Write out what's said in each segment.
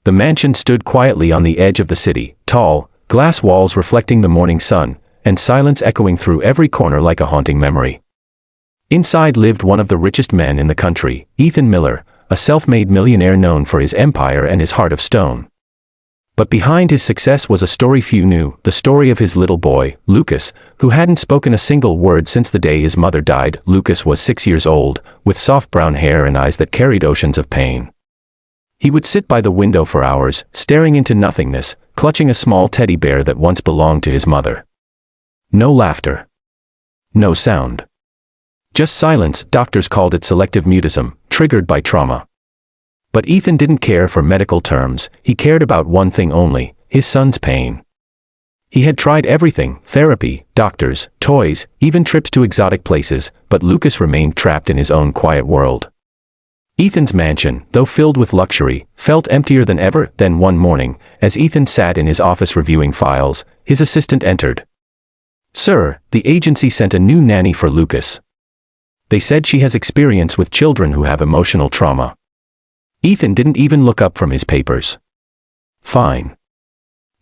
The mansion stood quietly on the edge of the city, tall, glass walls reflecting the morning sun, and silence echoing through every corner like a haunting memory. Inside lived one of the richest men in the country, Ethan Miller, a self-made millionaire known for his empire and his heart of stone. But behind his success was a story few knew, the story of his little boy, Lucas, who hadn't spoken a single word since the day his mother died. Lucas was 6 years old, with soft brown hair and eyes that carried oceans of pain. He would sit by the window for hours, staring into nothingness, clutching a small teddy bear that once belonged to his mother. No laughter. No sound. Just silence. Doctors called it selective mutism, triggered by trauma. But Ethan didn't care for medical terms. He cared about one thing only, his son's pain. He had tried everything, therapy, doctors, toys, even trips to exotic places, but Lucas remained trapped in his own quiet world. Ethan's mansion, though filled with luxury, felt emptier than ever. Then one morning, as Ethan sat in his office reviewing files, his assistant entered. "Sir, the agency sent a new nanny for Lucas. They said she has experience with children who have emotional trauma." Ethan didn't even look up from his papers. "Fine.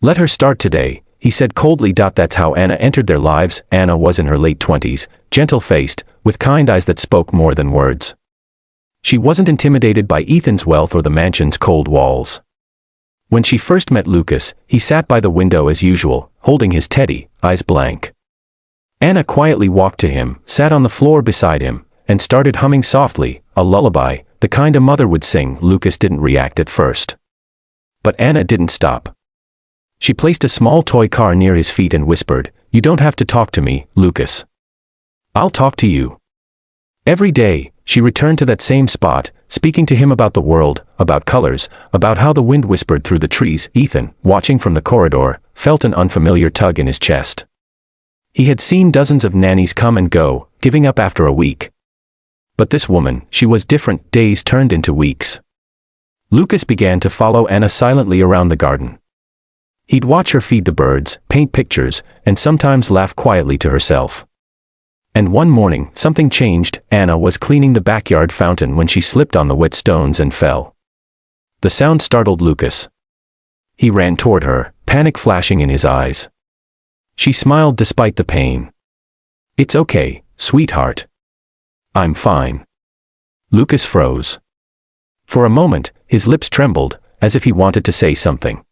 Let her start today," he said coldly. That's how Anna entered their lives. Anna was in her late 20s, gentle-faced, with kind eyes that spoke more than words. She wasn't intimidated by Ethan's wealth or the mansion's cold walls. When she first met Lucas, he sat by the window as usual, holding his teddy, eyes blank. Anna quietly walked to him, sat on the floor beside him, and started humming softly, a lullaby, the kind a mother would sing. Lucas didn't react at first. But Anna didn't stop. She placed a small toy car near his feet and whispered, "You don't have to talk to me, Lucas. I'll talk to you." Every day, she returned to that same spot, speaking to him about the world, about colors, about how the wind whispered through the trees. Ethan, watching from the corridor, felt an unfamiliar tug in his chest. He had seen dozens of nannies come and go, giving up after a week. But this woman, she was different. Days turned into weeks. Lucas began to follow Anna silently around the garden. He'd watch her feed the birds, paint pictures, and sometimes laugh quietly to herself. And one morning, something changed. Anna was cleaning the backyard fountain when she slipped on the wet stones and fell. The sound startled Lucas. He ran toward her, panic flashing in his eyes. She smiled despite the pain. "It's okay, sweetheart. I'm fine." Lucas froze. For a moment, his lips trembled, as if he wanted to say something.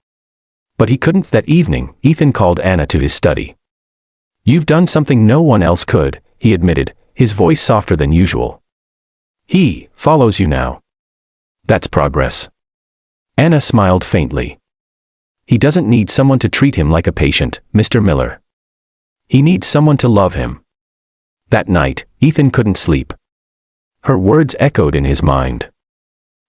But he couldn't. That evening, Ethan called Anna to his study. "You've done something no one else could," he admitted, his voice softer than usual. "He follows you now. That's progress." Anna smiled faintly. "He doesn't need someone to treat him like a patient, Mr. Miller. He needs someone to love him." That night, Ethan couldn't sleep. Her words echoed in his mind.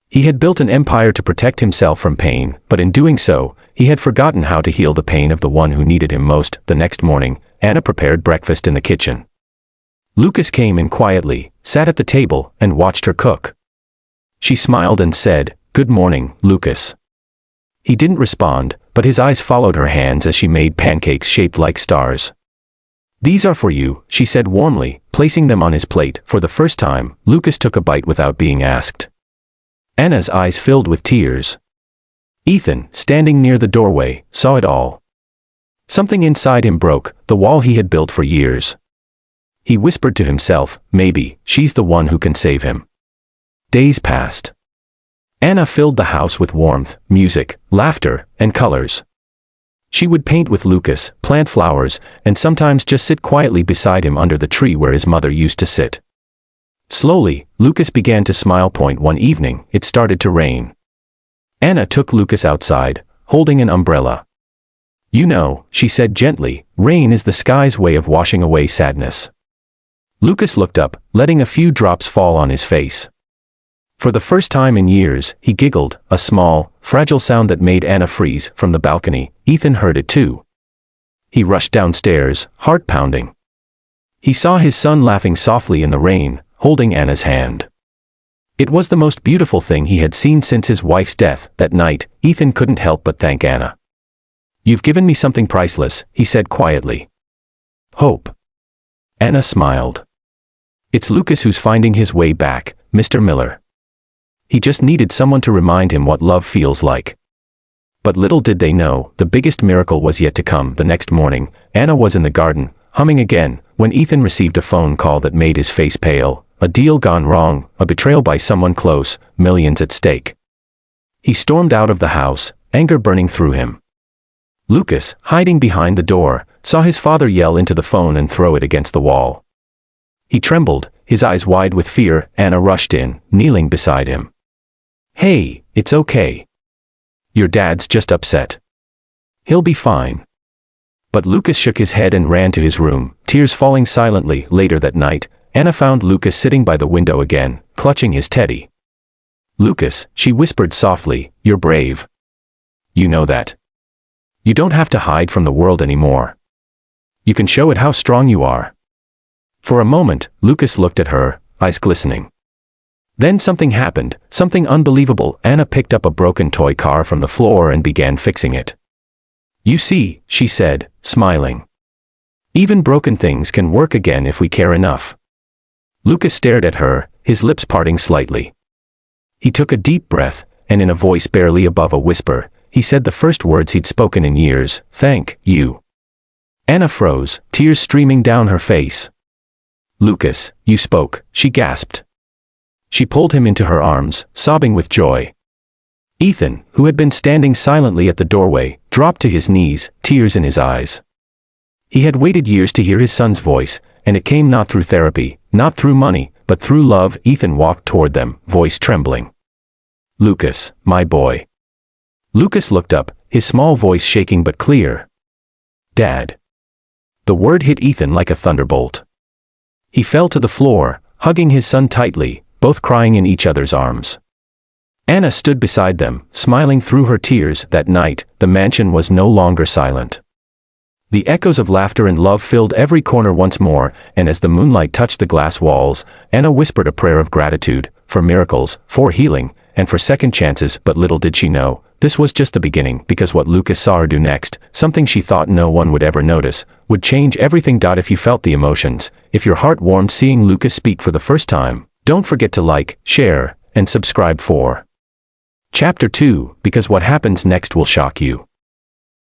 He had built an empire to protect himself from pain, but in doing so, he had forgotten how to heal the pain of the one who needed him most. The next morning, Anna prepared breakfast in the kitchen. Lucas came in quietly, sat at the table, and watched her cook. She smiled and said, "Good morning, Lucas." He didn't respond, but his eyes followed her hands as she made pancakes shaped like stars. "These are for you," she said warmly, placing them on his plate. For the first time, Lucas took a bite without being asked. Anna's eyes filled with tears. Ethan, standing near the doorway, saw it all. Something inside him broke, the wall he had built for years. He whispered to himself, "Maybe she's the one who can save him." Days passed. Anna filled the house with warmth, music, laughter, and colors. She would paint with Lucas, plant flowers, and sometimes just sit quietly beside him under the tree where his mother used to sit. Slowly, Lucas began to smile. One evening, it started to rain. Anna took Lucas outside, holding an umbrella. "You know," she said gently, "rain is the sky's way of washing away sadness." Lucas looked up, letting a few drops fall on his face. For the first time in years, he giggled, a small, fragile sound that made Anna freeze. From the balcony, Ethan heard it too. He rushed downstairs, heart pounding. He saw his son laughing softly in the rain, holding Anna's hand. It was the most beautiful thing he had seen since his wife's death. That night, Ethan couldn't help but thank Anna. "You've given me something priceless," he said quietly. "Hope." Anna smiled. "It's Lucas who's finding his way back, Mr. Miller. He just needed someone to remind him what love feels like." But little did they know, the biggest miracle was yet to come. The next morning, Anna was in the garden, humming again, when Ethan received a phone call that made his face pale. A deal gone wrong, a betrayal by someone close, millions at stake. He stormed out of the house, anger burning through him. Lucas, hiding behind the door, saw his father yell into the phone and throw it against the wall. He trembled, his eyes wide with fear. Anna rushed in, kneeling beside him. "Hey, it's okay. Your dad's just upset. He'll be fine." But Lucas shook his head and ran to his room, tears falling silently. Later that night, Anna found Lucas sitting by the window again, clutching his teddy. "Lucas," she whispered softly, "you're brave. You know that. You don't have to hide from the world anymore. You can show it how strong you are." For a moment, Lucas looked at her, eyes glistening. Then something happened, something unbelievable. Anna picked up a broken toy car from the floor and began fixing it. "You see," she said, smiling. "Even broken things can work again if we care enough." Lucas stared at her, his lips parting slightly. He took a deep breath, and in a voice barely above a whisper, he said the first words he'd spoken in years, "Thank you." Anna froze, tears streaming down her face. "Lucas, you spoke," she gasped. She pulled him into her arms, sobbing with joy. Ethan, who had been standing silently at the doorway, dropped to his knees, tears in his eyes. He had waited years to hear his son's voice, and it came not through therapy, not through money, but through love. Ethan walked toward them, voice trembling. "Lucas, my boy." Lucas looked up, his small voice shaking but clear. "Dad." The word hit Ethan like a thunderbolt. He fell to the floor, hugging his son tightly, both crying in each other's arms. Anna stood beside them, smiling through her tears. That night, the mansion was no longer silent. The echoes of laughter and love filled every corner once more, and as the moonlight touched the glass walls, Anna whispered a prayer of gratitude, for miracles, for healing, and for second chances. But little did she know, this was just the beginning, because what Lucas saw her do next, something she thought no one would ever notice, would change everything. If you felt the emotions, if your heart warmed seeing Lucas speak for the first time, don't forget to like, share, and subscribe for Chapter 2, because what happens next will shock you.